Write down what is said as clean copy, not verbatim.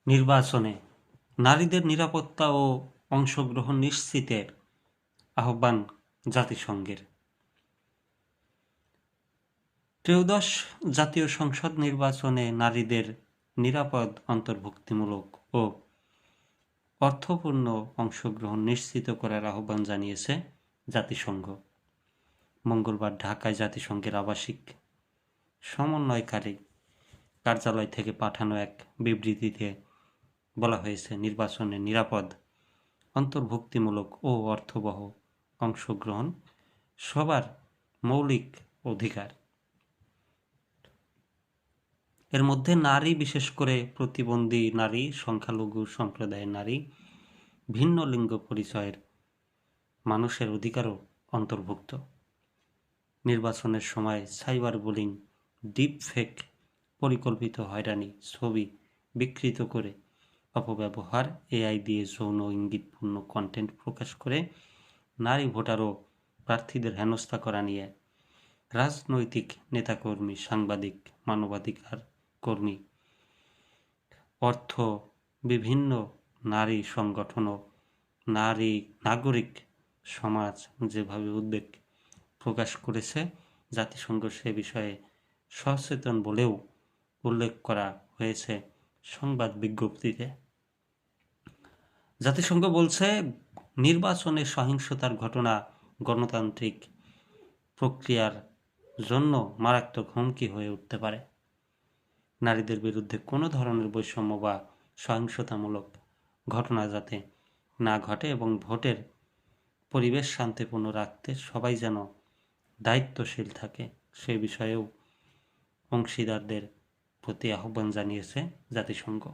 নির্বাচনে নারীদের নিরাপত্তা ও অংশগ্রহণ নিশ্চিতের আহ্বান জাতিসংঘের। ত্রয়োদশ জাতীয় সংসদ নির্বাচনে নারীদের নিরাপদ, অন্তর্ভুক্তিমূলক ও অর্থপূর্ণ অংশগ্রহণ নিশ্চিত করার আহ্বান জানিয়েছে জাতিসংঘ। মঙ্গলবার ঢাকায় জাতিসংঘের আবাসিক সমন্বয়কারী কার্যালয় থেকে পাঠানো এক বিবৃতিতে বলা হয়েছে, নির্বাচনে নিরাপদ, অন্তর্ভুক্তিমূলক ও অর্থবহ অংশগ্রহণ সবার মৌলিক অধিকার। এর মধ্যে নারী, বিশেষ করে প্রতিবন্ধী নারী, সংখ্যালঘু সম্প্রদায়ের নারী, ভিন্ন লিঙ্গ পরিচয়ের মানুষের অধিকারও অন্তর্ভুক্ত। নির্বাচনের সময় সাইবার বুলিং, ডিপ ফেক, পরিকল্পিত হয়রানি, ছবি বিকৃত করে অপব্যবহার, এআই দিয়ে যৌন ইঙ্গিতপূর্ণ কন্টেন্ট প্রকাশ করে নারী ভোটার ও প্রার্থীদের হেনস্থা করা নিয়ে রাজনৈতিক নেতাকর্মী, সাংবাদিক, মানবাধিকার কর্মী, অর্থ, বিভিন্ন নারী সংগঠন ও নাগরিক সমাজ যেভাবে উদ্বেগ প্রকাশ করেছে, জাতিসংঘ সে বিষয়ে সচেতন বলেও উল্লেখ করা হয়েছে সংবাদ বিজ্ঞপ্তিতে। জাতিসংঘ বলছে, নির্বাচনে সহিংসতার ঘটনা গণতান্ত্রিক প্রক্রিয়ার জন্য মারাত্মক হুমকি হয়ে উঠতে পারে। নারীদের বিরুদ্ধে কোনো ধরনের বৈষম্য বা সহিংসতামূলক ঘটনা যাতে না ঘটে এবং ভোটের পরিবেশ শান্তিপূর্ণ রাখতে সবাই যেন দায়িত্বশীল থাকে, সে বিষয়েও অংশীদারদের প্রতি আহ্বান জানিয়েছে জাতিসংঘ।